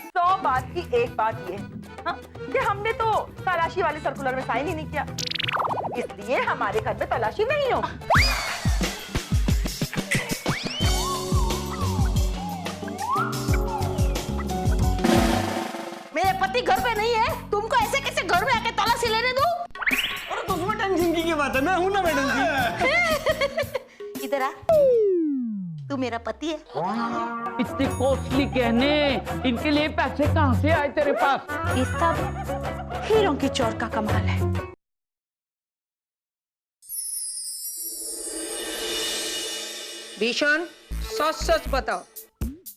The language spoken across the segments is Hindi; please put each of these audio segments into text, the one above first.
सौ बात की एक बात ये है, हाँ, कि हमने तो तलाशी वाले सर्कुलर में साइन ही नहीं किया, इसलिए हमारे घर में तलाशी नहीं हो। मेरे पति घर पे नहीं है, तुमको ऐसे कैसे घर में आके तलाशी लेने दूं? अरे तो उसमें टेंशन की बात है, मैं हूं ना मैडम जी। इधर आ, तू मेरा पति है। इतने कॉस्टली गहने, इनके लिए पैसे कहाँ से आए तेरे पास? ये सब हीरों की चोर का कमाल है। भीषण, सच सच बताओ,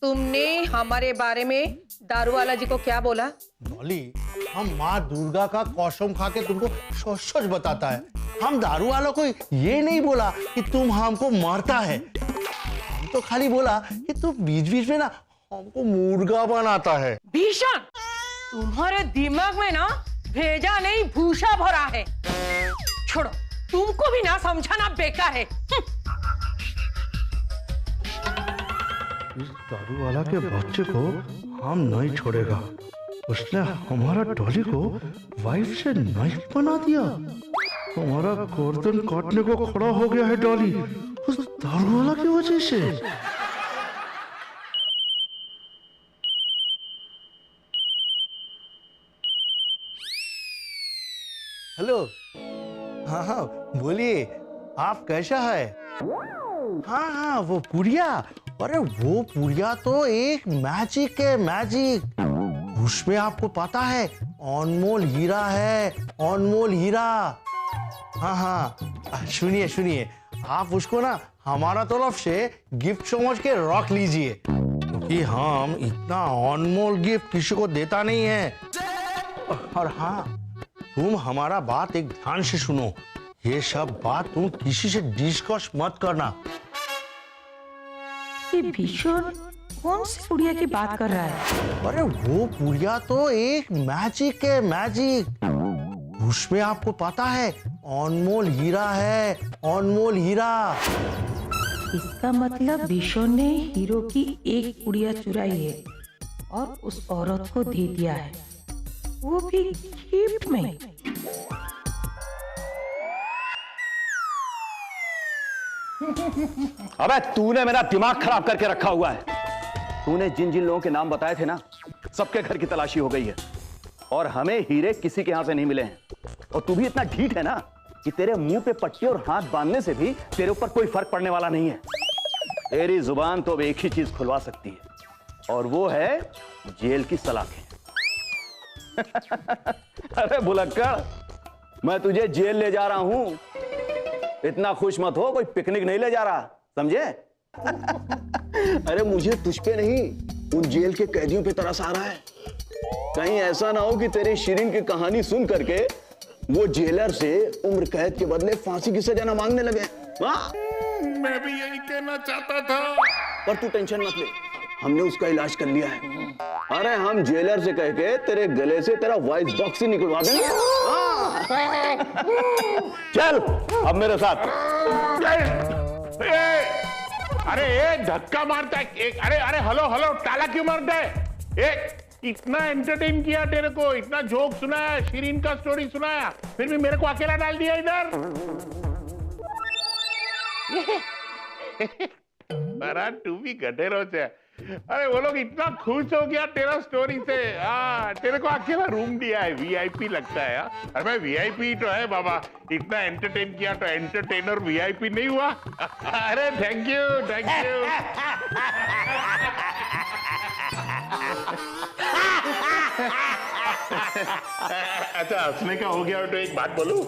तुमने हमारे बारे में दारू वाला जी को क्या बोला? डॉली, हम माँ दुर्गा का कौशम खा के तुमको सच सच बताता है। हम दारू वालों को ये नहीं बोला कि तुम हमको मारता है, हम तो खाली बोला कि तुम बीच बीच में ना हमको मुर्गा बनाता है। भीषण, तुम्हारे दिमाग में ना भेजा नहीं भूसा भरा है। छोड़ो, तुमको भी ना समझाना बेकार है। इस दारू वाला के बच्चे को हम नहीं छोड़ेगा। उसने हमारा डॉली को वाइफ से नाइफ बना दिया। हमारा गर्दन काटने को खड़ा हो गया है डॉली, उस दारू वाला की वजह से। हेलो, हाँ हाँ बोलिए, आप कैसा है? हाँ हाँ वो पुड़िया, अरे वो पुड़िया तो एक मैजिक है, मैजिक। उसमें आपको पता है अनमोल हीरा है, अनमोल हीरा। हाँ हाँ सुनिए सुनिए, आप उसको ना हमारा तरफ से गिफ्ट समझ के रख लीजिए, क्योंकि हम इतना अनमोल गिफ्ट किसी को देता नहीं है। और हाँ, तुम हमारा बात एक ध्यान से सुनो, ये सब बात तुम किसी से डिस्कस मत करना। ये भीषण कौन सी पुड़िया की बात कर रहा है? अरे वो पुड़िया तो एक मैजिक है, मैजिक। उसमें आपको पता है अनमोल हीरा है, अनमोल हीरा। इसका मतलब भीषण ने हीरो की एक पुड़िया चुराई है और उस औरत को दे दिया है, वो भी गिफ्ट में। अबे तूने मेरा दिमाग खराब करके रखा हुआ है। तूने जिन जिन लोगों के नाम बताए थे ना, सबके घर की तलाशी हो गई है और हमें हीरे किसी के यहां से नहीं मिले हैं। और तू भी इतना ढीठ है ना कि तेरे मुंह पे पट्टी और हाथ बांधने से भी तेरे ऊपर कोई फर्क पड़ने वाला नहीं है। तेरी जुबान तो अब एक ही चीज खुलवा सकती है और वो है जेल की सलाखें। अरे भुलक्कड़, मैं तुझे जेल ले जा रहा हूं, इतना खुश मत हो, कोई पिकनिक नहीं ले जा रहा, समझे? अरे मुझे तुझ पे नहीं, उन जेल के कैदियों पे तरस आ रहा है। कहीं ऐसा ना हो कि तेरी शिरीन की कहानी सुन करके वो जेलर से उम्र कैद के बदले फांसी की सजा ना मांगने लगे। मैं भी यही कहना चाहता था। पर तू टेंशन मत ले, हमने उसका इलाज कर लिया है। अरे हम जेलर से कह के तेरे गले से तेरा वॉइस बॉक्स ही निकलवा देंगे। चल अब मेरे साथ। अरे एक धक्का मारता है, एक अरे अरे हेलो हेलो, ताला क्यों मारता है? एक इतना एंटरटेन किया तेरे को, इतना जोक सुनाया, शिरीन का स्टोरी सुनाया, फिर भी मेरे को अकेला डाल दिया इधर। अरे तू भी गधेरों से। अरे वो लोग इतना खुश हो गया तेरा स्टोरी से। तेरे को अकेला रूम दिया है, वीआईपी लगता है। अरे मैं वीआईपी तो है बाबा, इतना एंटरटेन किया तो एंटरटेनर वीआईपी नहीं हुआ? अरे थैंक यू थैंक यू। अच्छा हंसने का हो गया तो एक बात बोलूं,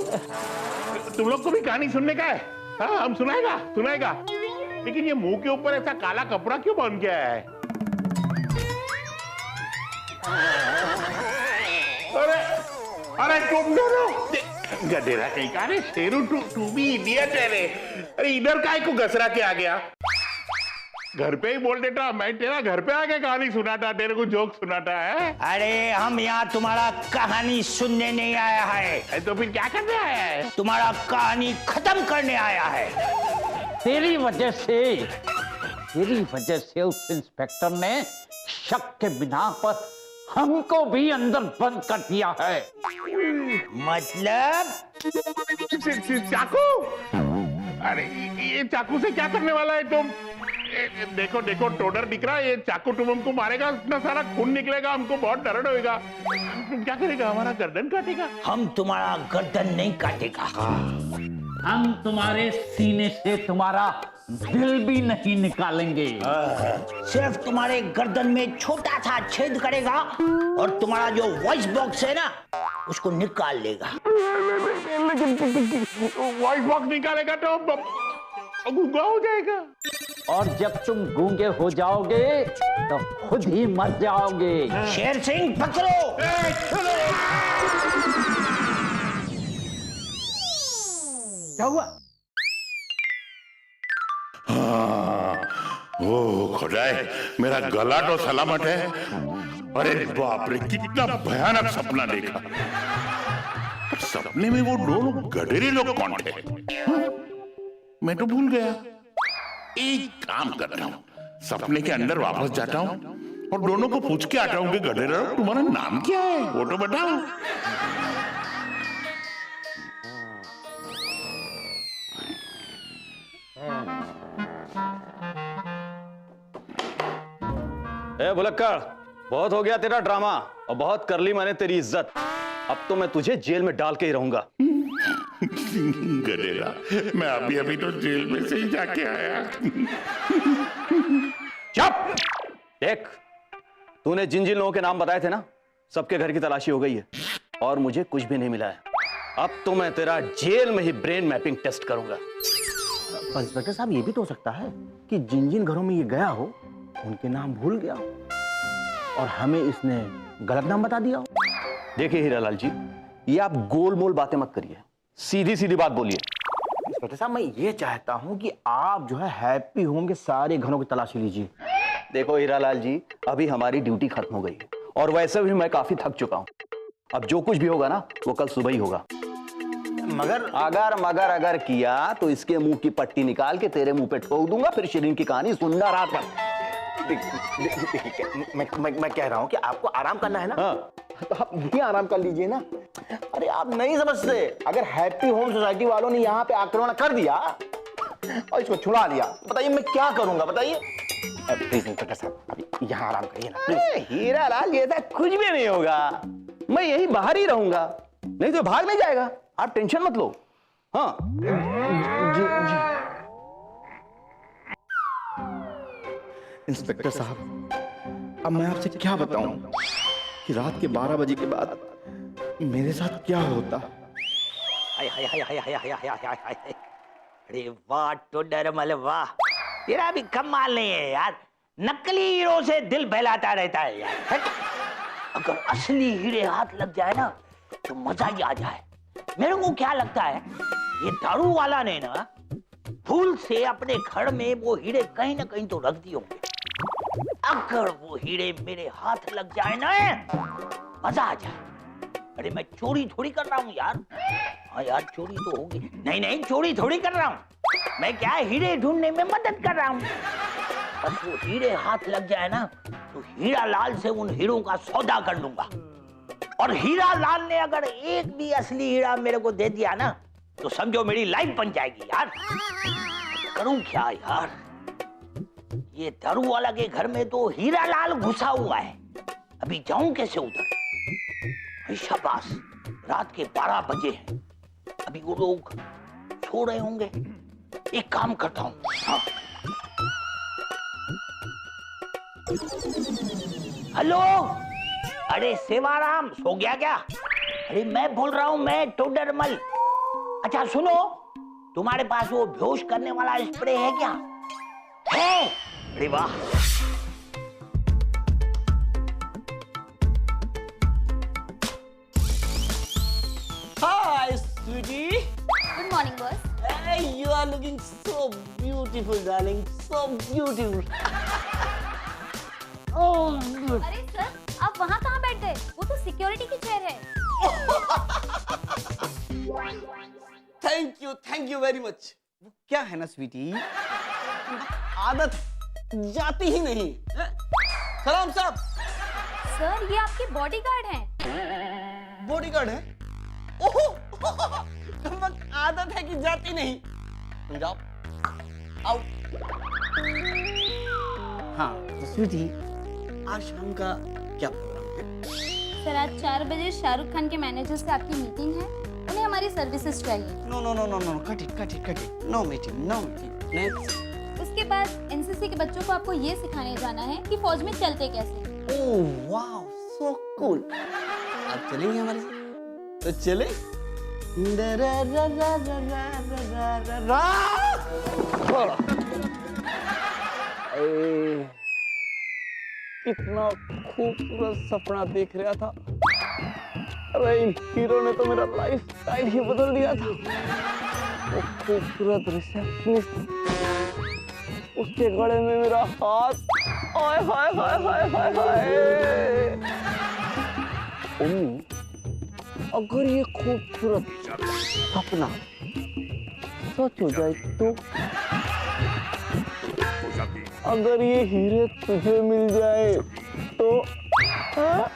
तुम लोग को भी कहानी सुनने का है? हाँ हम सुनाएगा सुनाएगा, लेकिन ये मुंह के ऊपर ऐसा काला कपड़ा क्यों बन गया है? अरे अरे तुम दोनों गधेरा कहीं का। अरे शेरू तू भी इडियट है रे। अरे इधर काय को घसरा के आ गया? घर पे ही बोल देता, मैं तेरा घर पे आके कहानी सुनाता, तेरे को जोक सुनाता है। अरे हम यहाँ तुम्हारा कहानी सुनने नहीं आया है, तो फिर क्या करने आया है? तुम्हारा कहानी खत्म करने आया है। तेरी वजह से तेरी वजह से उस इंस्पेक्टर ने शक के बिना पर हमको भी अंदर बंद कर दिया है। मतलब चाकू? अरे ये चाकू से क्या करने वाला है तुम? देखो देखो टोडर दिख रहा है, ये चाकू तुम हमको मारेगा, इतना सारा खून निकलेगा, हमको बहुत दर्द होएगा। तुम क्या करेगा? हमारा गर्दन काटेगा? हम तुम्हारा गर्दन नहीं काटेगा। हम तुम्हारे सीने से तुम्हारा दिल भी नहीं निकालेंगे। सिर्फ तुम्हारे गर्दन में छोटा सा छेद करेगा और तुम्हारा जो वॉइस बॉक्स है ना उसको निकाल लेगा। वॉइस बॉक्स निकालेगा तो गूंगा हो जाएगा। और जब तुम गूंगे हो जाओगे तो खुद ही मर जाओगे। शेर सिंह पकड़ो। क्या हुआ? ओह खुदाए, मेरा गला तो सलामत है। अरे बाप रे, कितना भयानक सपना देखा। सपने में वो दोनों गधेरे लोग कौन थे? मैं तो भूल गया। एक काम करता हूँ, सपने के अंदर वापस जाता हूँ और दोनों को पूछ के आता हूँ कि गधेरे लोग तुम्हारा नाम क्या है, वो तो बताओ। ए भुलक्कड़, बहुत हो गया तेरा ड्रामा और बहुत कर ली मैंने तेरी इज्जत। अब तो मैं तुझे जेल में डाल के ही रहूंगा। गधेरा, मैं अभी अभी तो जेल में से ही जाके आया। चुप! देख, तूने जिन जिन लोगों के नाम बताए थे ना, सबके घर की तलाशी हो गई है और मुझे कुछ भी नहीं मिला है। अब तो मैं तेरा जेल में ही ब्रेन मैपिंग टेस्ट करूंगा। इंस्पेक्टर साहब, ये भी तो हो सकता है कि जिन जिन घरों में ये गया हो उनके नाम भूल गया हो और हमें इसने गलत नाम बता दिया हो। देखिए हीरालाल जी, ये आप गोल मोल बातें मत करिए, सीधी सीधी बात बोलिए। इंस्पेक्टर साहब, मैं ये चाहता हूं कि आप जो है हैप्पी होम के सारे घरों की तलाशी लीजिए। देखो हीरालाल जी, अभी हमारी ड्यूटी खत्म हो गई है और वैसे भी मैं काफी थक चुका हूं। अब जो कुछ भी होगा ना वो कल सुबह ही होगा। मगर अगर किया तो इसके मुंह की पट्टी निकाल के तेरे मुंह पे ठोक दूंगा, फिर शिरीन की कहानी सुनना रात भर। मैं कह रहा हूं कि आपको आराम करना है ना। हाँ। तो आप भी आराम कर लीजिए ना। अरे आप नहीं समझते, अगर हैप्पी होम सोसाइटी वालों ने यहाँ पे आक्रमण कर दिया और इसको छुड़ा लिया, बताइए मैं क्या करूंगा? बताइए प्लीज इंस्पेक्टर साहब, अभी यहाँ आराम करिए ना प्लीज। हीरालाल, ये कुछ भी नहीं होगा, मैं यही बाहर ही रहूंगा, नहीं तो भाग नहीं जाएगा। आप टेंशन मत लो। हाँ जी। इंस्पेक्टर साहब, अब मैं आपसे क्या बताऊं कि रात के 12 बजे के बाद मेरे साथ क्या होता। हाय हाय हाय हाय हाय हाय हाय हाय हाय। अरे वाह टोडरमल, वाह, तेरा भी कमाल नहीं है यार। नकली हीरो से दिल बहलाता रहता है यार। अगर असली हीरे हाथ लग जाए ना तो मजा ही आ जाए। मेरे को क्या लगता है, ये दारू वाला ने ना भूल से अपने घर में वो हीरे कहीं ना कहीं तो रख दिए होंगे। अगर वो हीरे मेरे हाथ लग जाए ना, मजा आ जाए। अरे मैं चोरी थोड़ी कर रहा हूँ यार। हाँ यार, चोरी तो होगी। नहीं, चोरी थोड़ी कर रहा हूँ मैं, क्या हीरे ढूंढने में मदद कर रहा हूँ। बस वो हीरे हाथ लग जाए ना तो हीरा लाल से उन हीरों का सौदा कर लूंगा। और हीरा लाल ने अगर एक भी असली हीरा मेरे को दे दिया ना तो समझो मेरी लाइफ बन जाएगी यार। करूं क्या यार, ये दारू वाला के घर में तो हीरा लाल घुसा हुआ है, अभी जाऊं कैसे उधर? शाबाश, रात के 12 बजे हैं, अभी वो लोग सो रहे होंगे। एक काम करता हूं, हाँ। हेलो, अरे सेवाराम, सो गया क्या? अरे मैं बोल रहा हूं, मैं टोडरमल। अच्छा सुनो, तुम्हारे पास वो बेहोश करने वाला स्प्रे है क्या? है? अरे वाह। Hi, sweetie. Good morning, boss. Hey, you are looking so beautiful, darling. So beautiful. Oh, good. अरे सर, आप वहाँ कहाँ बैठ गए? वो तो सिक्योरिटी की चेयर है। Thank you very much. वो क्या है ना, स्वीटी, आदत जाती ही नहीं। सलाम साहब। सर ये आपके बॉडीगार्ड हैं। बॉडीगार्ड है? ओहो आदत है कि जाती नहीं। तुम जाओ। आओ। हाँ तो स्वीटी, आज शाम का क्या प्रोग्राम है? सर आज 4 बजे शाहरुख खान के मैनेजर से आपकी मीटिंग है, उन्हें हमारी सर्विसेज चाहिए। No no no no no, cut it. No meeting, no meeting. Next. उसके बाद एनसीसी के बच्चों को आपको ये सिखाने जाना है कि फौज में चलते कैसे। Oh wow, so cool. आप चलेंगे हमारे साथ? तो चले। कितना खूबसूरत सपना देख रहा था। अरे इन हीरो ने तो मेरा लाइफ स्टाइल ही बदल दिया था। वो खूबसूरत रिसेप्शनिस्ट, उसके गले में मेरा हाथ। हाय हाय हाय हाय हाय हाय। उम्मी, अगर ये खूबसूरत सपना सच हो जाए तो, अगर ये हीरे तुझे मिल जाए तो, हाँ?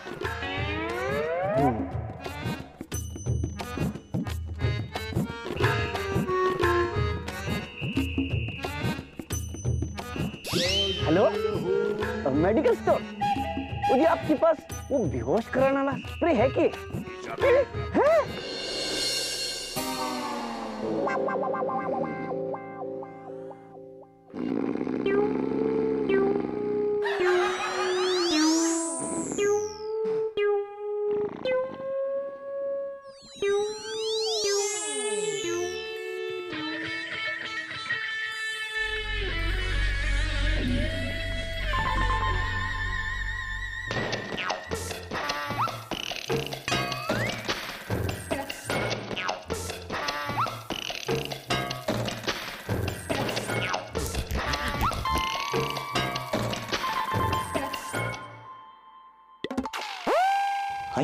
Hello, medical store. मुझे आपके पास वो बेहोश कराने वाला स्प्रे है कि? है?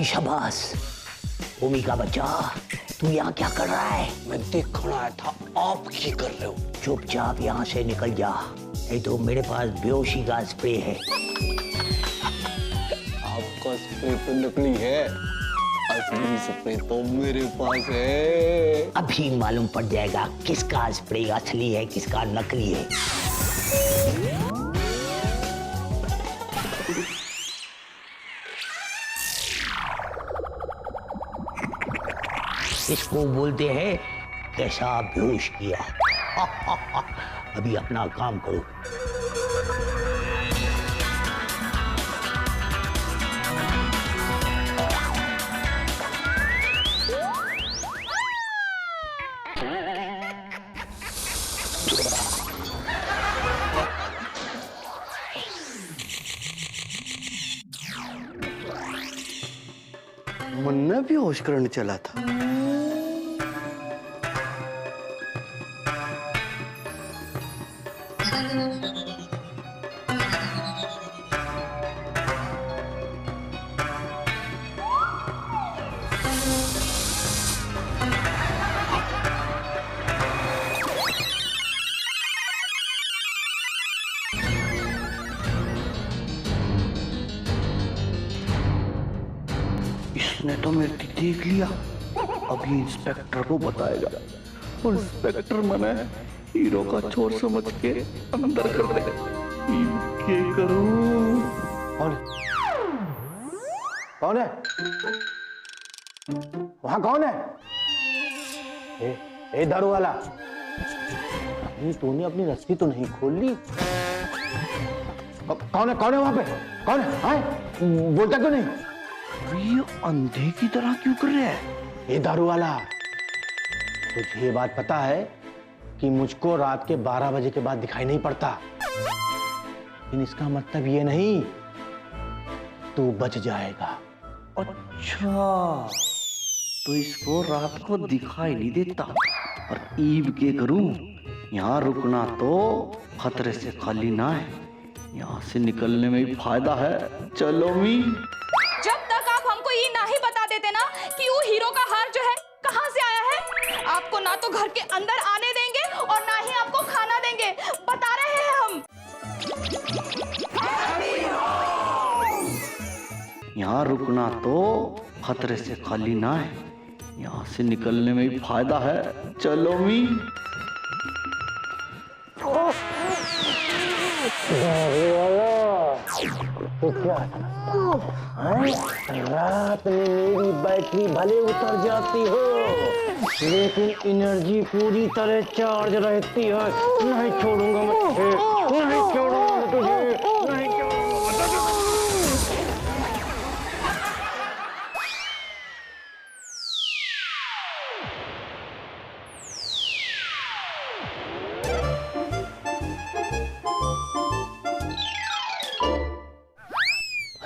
शाबाश, भूमि का बच्चा, तू यहाँ क्या कर रहा है? मैं देखना आया था, आप क्या कर रहे हो? चुपचाप यहाँ से निकल जा, नहीं तो मेरे पास बेहोशी का स्प्रे है। आपका स्प्रे तो नकली है, असली स्प्रे तो मेरे पास है। अभी मालूम पड़ जाएगा किसका स्प्रे असली है, किसका नकली है। इसको बोलते हैं कैसा बेहोश किया। अभी अपना काम करो। मुन्ना भी होश करने चला था। इसने तो मेरे को देख लिया, अभी इंस्पेक्टर को बताएगा और इंस्पेक्टर मने हीरो का चोर समझ के अंदर कर देगा। क्या करूं? कौन है? वहां कौन है? ए दारू वाला, तूने अपनी रस्सी तो नहीं खोल ली? कौन है वहां पे? कौन है? बोलता क्यों नहीं? ये अंधे की तरह क्यों कर रहा है? ये दारू वाला, तुझे ये बात पता है कि मुझको रात के 12 बजे के बाद दिखाई नहीं पड़ता, लेकिन इसका मतलब ये नहीं तू बच जाएगा। अच्छा, तो इसको रात को दिखाई नहीं देता और ईब के करूं? यहाँ रुकना तो खतरे से खाली ना है, यहाँ से निकलने में भी फायदा है। चलो मी। जब तक आप हमको ये नहीं बता देते ना कि वो हीरो का हार जो है कहाँ से आया है, आपको ना तो घर के अंदर आने देंगे और ना ही आपको खाना देंगे, बता रहे हैं हम। यहाँ रुकना तो खतरे से खाली ना है, यहाँ से निकलने में भी फायदा है। चलो मी। रात में मेरी बैटरी भले उतर जाती हो, लेकिन एनर्जी पूरी तरह चार्ज रहती है। नहीं छोड़ूंगा मैं तुझे, नहीं छोड़ूंगा मैं तुझे, नहीं छोड़ूंगा।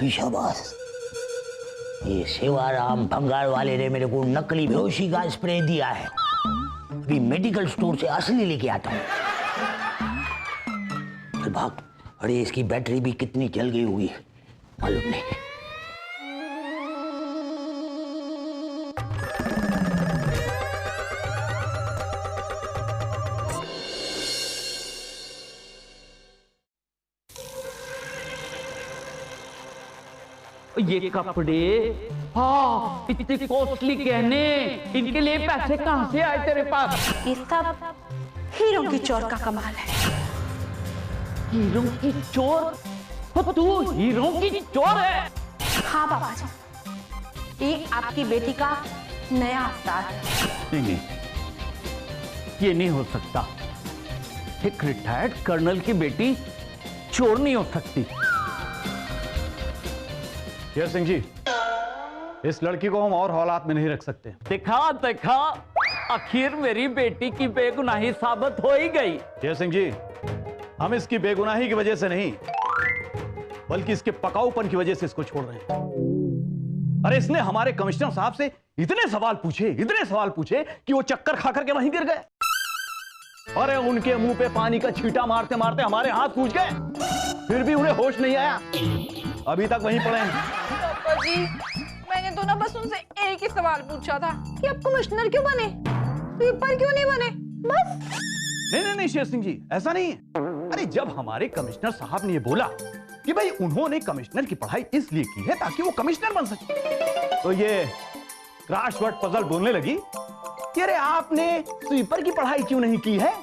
शाबाश, ये सेवाराम भंगार वाले ने मेरे को नकली बेहोशी का स्प्रे दिया है। अभी मेडिकल स्टोर से असली लेके आता हूँ। चल भाग। अरे इसकी बैटरी भी कितनी जल गई होगी मालूम नहीं। ये कपड़े, हाँ, इतने कॉस्टली गहने, इनके लिए पैसे कहाँ से आए तेरे पास? ये सब हीरो की चोर का कमाल है। हीरो की चोर? तो तू हीरो की चोर है? हाँ बाबा जी, ये आपकी बेटी का नया अवतार है। नहीं, ये नहीं हो सकता। एक रिटायर्ड कर्नल की बेटी चोर नहीं हो सकती। शेर सिंह जी, इस लड़की को हम और हालात में नहीं रख सकते। देखा देखा, आखिर मेरी बेटी की बेगुनाही साबित हो ही गई। शेर सिंह जी, हम इसकी बेगुनाही की वजह से नहीं, बल्कि इसके पकाऊपन की वजह से इसको छोड़ रहे हैं। अरे इसने हमारे कमिश्नर साहब से इतने सवाल पूछे कि वो चक्कर खा करके वहीं गिर गए। अरे उनके मुंह पे पानी का छींटा मारते मारते हमारे हाथ सूज गए, फिर भी उन्हें होश नहीं आया। अभी तक वहीं पड़े हैं। पापा जी, मैंने तो ना बस उनसे एक ही सवाल पूछा था कि आप कमिश्नर क्यों बने, स्वीपर क्यों नहीं बने, बस। नहीं शेर सिंह जी, ऐसा नहीं है। अरे जब हमारे कमिश्नर साहब ने ये बोला कि भाई उन्होंने कमिश्नर की पढ़ाई इसलिए की है ताकि वो कमिश्नर बन सके, तो ये क्रॉसवर्ड पजल बोलने लगी कि अरे आपने स्वीपर की पढ़ाई क्यों नहीं की है?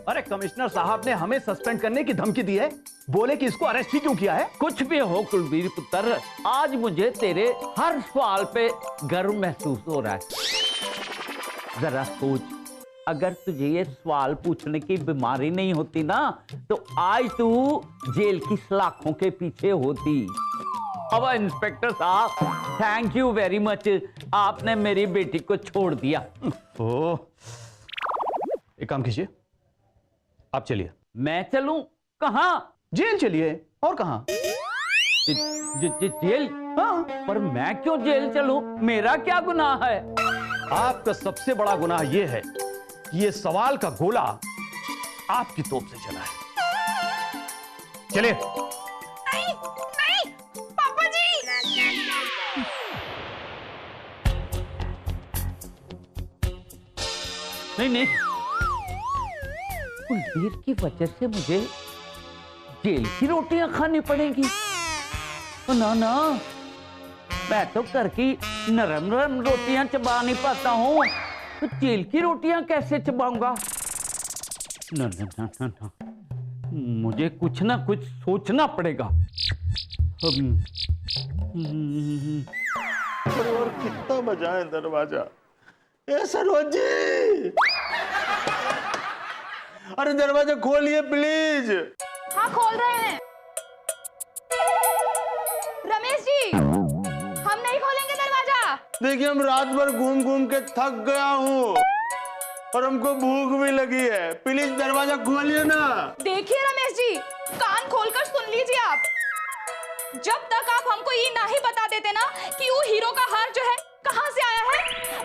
अरे कमिश्नर साहब ने हमें सस्पेंड करने की धमकी दी है, बोले कि इसको अरेस्ट ही क्यों किया है। कुछ भी हो कुलवीर पुत्र, आज मुझे तेरे हर सवाल पे गर्व महसूस हो रहा है। जरा सोच, अगर तुझे ये सवाल पूछने की बीमारी नहीं होती ना, तो आज तू जेल की सलाखों के पीछे होती। अब इंस्पेक्टर साहब, थैंक यू वेरी मच, आपने मेरी बेटी को छोड़ दिया। ओ, एक काम कीजिए, आप चलिए। मैं चलूं? कहाँ? जेल चलिए, और कहाँ? जेल? हाँ। पर मैं क्यों जेल चलूं? मेरा क्या गुनाह है? आपका सबसे बड़ा गुनाह यह है कि ये सवाल का गोला आपकी तोप से चला है। चलिए। नहीं, नहीं, पापा जी। नहीं, कुलवीर की वजह से मुझे जेल की रोटियां खानी पड़ेंगी। ना, मैं तो घर की नरम नरम रोटियां चबा नहीं पाता हूँ, तो जेल की रोटियां कैसे चबाऊंगा? ना, मुझे कुछ ना कुछ सोचना पड़ेगा। और कितना बजाए दरवाजा? ए सरोज जी, अरे दरवाजा खोलिए प्लीज। हाँ, खोल रहे हैं। रमेश जी, हम नहीं खोलेंगे दरवाजा। देखिए, हम रात भर घूम घूम के थक गया हूँ और हमको भूख भी लगी है, प्लीज दरवाजा खोलिए ना। देखिए रमेश जी, कान खोलकर सुन लीजिए आप। जब तक आप हमको ये नहीं बता देते ना कि वो हीरो का हार जो है कहाँ से आया है,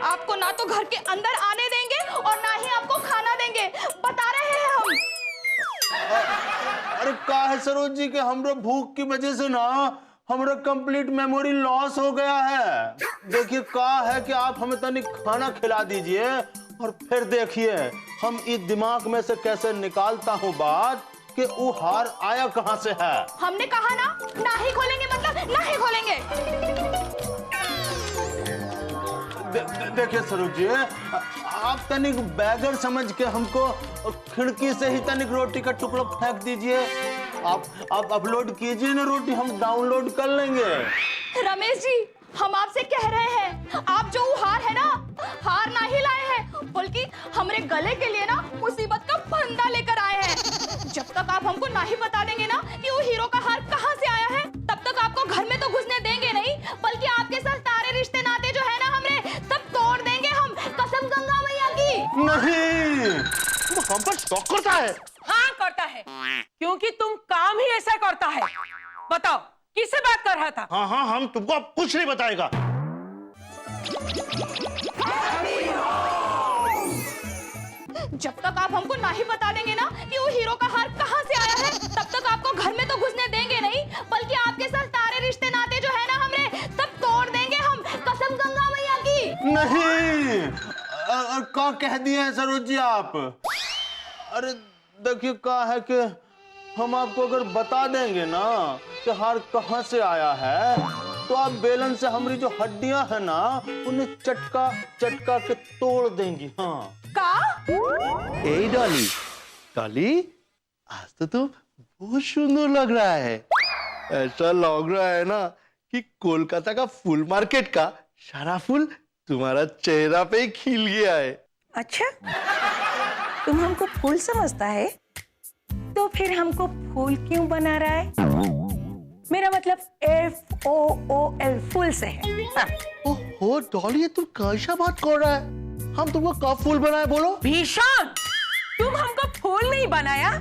आपको ना तो घर के अंदर आने देंगे और ना ही आपको खाना देंगे, बता रहे हैं हम। अरे का है सरोज जी के हमरा भूख की वजह से ना हमरा कंप्लीट मेमोरी लॉस हो गया है। देखिए का है कि आप हमें तनिक खाना खिला दीजिए और फिर देखिए हम इस दिमाग में से कैसे निकालता हूँ बात कि वो हार आया कहाँ से है। हमने कहा ना, ना ही खोलेंगे मतलब ना ही खोलेंगे। देखिए सरोज जी, आप तनिक बैगर समझ के हमको खिड़की से ही तनिक रोटी का टुकड़ा फेंक दीजिए। आप अपलोड कीजिए ना रोटी, हम डाउनलोड कर लेंगे। रमेश जी, हम आपसे कह रहे हैं, आप जो हार है ना, हार ना ही लाए हैं, बल्कि हमारे गले के लिए ना मुसीबत का फंदा लेकर आए हैं। जब तक आप हमको ना ही बता देंगे ना कि वो हीरो का हार कहाँ से आया है, तब तक आपको घर में तो घुसने देंगे नहीं, बल्कि आपके साथ सारे रिश्ते नाते जो है ना हमरे, सब तोड़ देंगे हम, कसम गंगा मैया की। नहीं, हम पर शौक करता है। हाँ करता है, क्योंकि तुम काम ही ऐसा करता है। बताओ किससे बात कर रहा था? हाँ हाँ, हम तुमको अब कुछ नहीं बताएगा। जब तक आप हमको ना ही बता देंगे ना कि वो हीरो का हार कहाँ से आया है, तब तक आपको घर में तो घुसने देंगे नहीं, बल्कि आपके साथ सारे रिश्ते नाते जो है ना हमरे, सब तोड़ देंगे हम, कसम गंगा मैया की। नहीं, क्या कह दिए हैं सरोज जी आप? अरे देखिए, क्या है कि हम आपको अगर बता देंगे ना कि हार कहाँ से आया है, तो आप बेलन से हमारी जो हड्डियां है ना, उन्हें चटका चटका के तोड़ देंगी। हाँ का? ए डॉली, डॉली, आज तो तुम बहुत सुंदर लग रहा है। ऐसा लग रहा है ना कि कोलकाता का फूल मार्केट का सारा फूल तुम्हारा चेहरा पे ही खिल गया है। अच्छा, तुम हमको फूल समझता है, तो फिर हमको फूल क्यों बना रहा है? मेरा मतलब FOOL फूल से है। हाँ। ओहो डॉली, तुम कैसा बात कर रहा है? हम तुमको कब फूल बनाए बोलो? भीषण, तुम हमको फूल नहीं बनाया,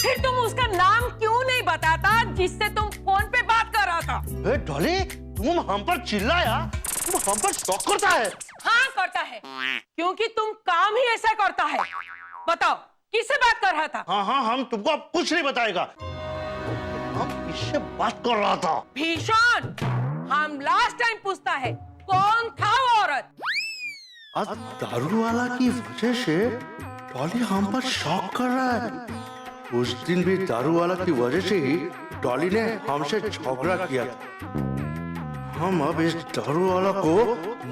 फिर तुम उसका नाम क्यों नहीं बताता जिससे तुम फोन पे बात कर रहा था? डॉली, तुम हम पर चिल्लाया, तुम हम पर शौक करता है। हाँ करता है, क्योंकि तुम काम ही ऐसा करता है। बताओ किससे बात कर रहा था? हाँ हाँ, हम तुमको अब कुछ नहीं बताएगा। हम किससे बात कर रहा था? भीषण, हम लास्ट टाइम पूछता है, कौन था वो औरत? आज दारू वाला की वजह से डॉली हम पर शौक कर रहा है। उस दिन भी दारू वाला की वजह से ही डॉली ने हमसे झगड़ा किया था। हम अब इस दारू वाला को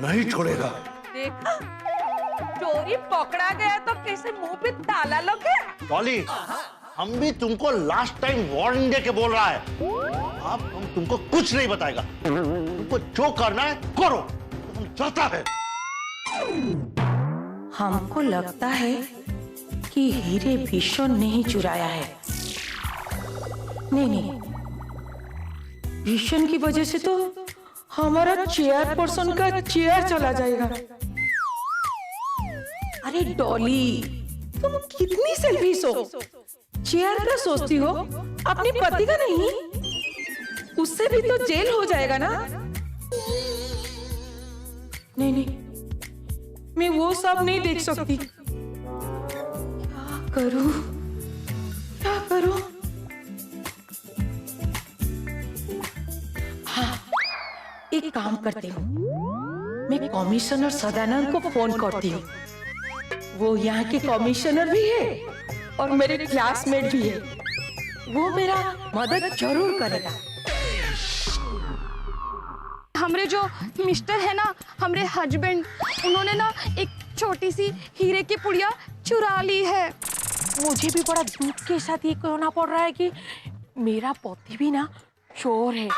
नहीं छोड़ेगा। देखा, चोरी पकड़ा गया तो कैसे मुंह पे ताला लग गया। डॉली, हम भी तुमको लास्ट टाइम वार्निंग दे के बोल रहा है। अब हम तुमको कुछ नहीं बताएगा। तुमको जो करना है करो, हम चाहता है। हमको लगता है कि हीरे भीषण ने ही चुराया है। नहीं, भीषण की वजह से तो हमारा चेयरपर्सन का चेयर चला जाएगा। अरे डॉली, तुम कितनी सेल्फिश हो। चेयर का सोचती हो, अपने पति का नहीं। उससे भी तो जेल हो जाएगा ना। नहीं, मैं वो सब नहीं देख सकती। क्या करूं? हाँ, एक काम करती हूँ, मैं कमिश्नर सदानंद को फोन करती हूँ। वो यहाँ के कमिश्नर भी है और मेरे क्लासमेट भी है। वो मेरा मदद जरूर करेगा। हमरे जो मिस्टर है ना, हमरे हस्बैंड, उन्होंने ना एक छोटी सी हीरे की पुड़िया चुरा ली है। मुझे भी बड़ा दुख के साथ ये कहना पड़ रहा है कि मेरा पति भी ना चोर है।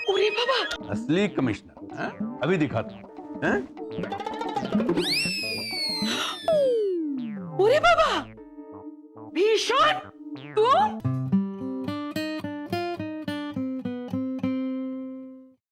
अरे बाबा, असली कमिश्नर हैं? अभी दिखाता हूं। हैं? अरे बाबा, भीषण, तू?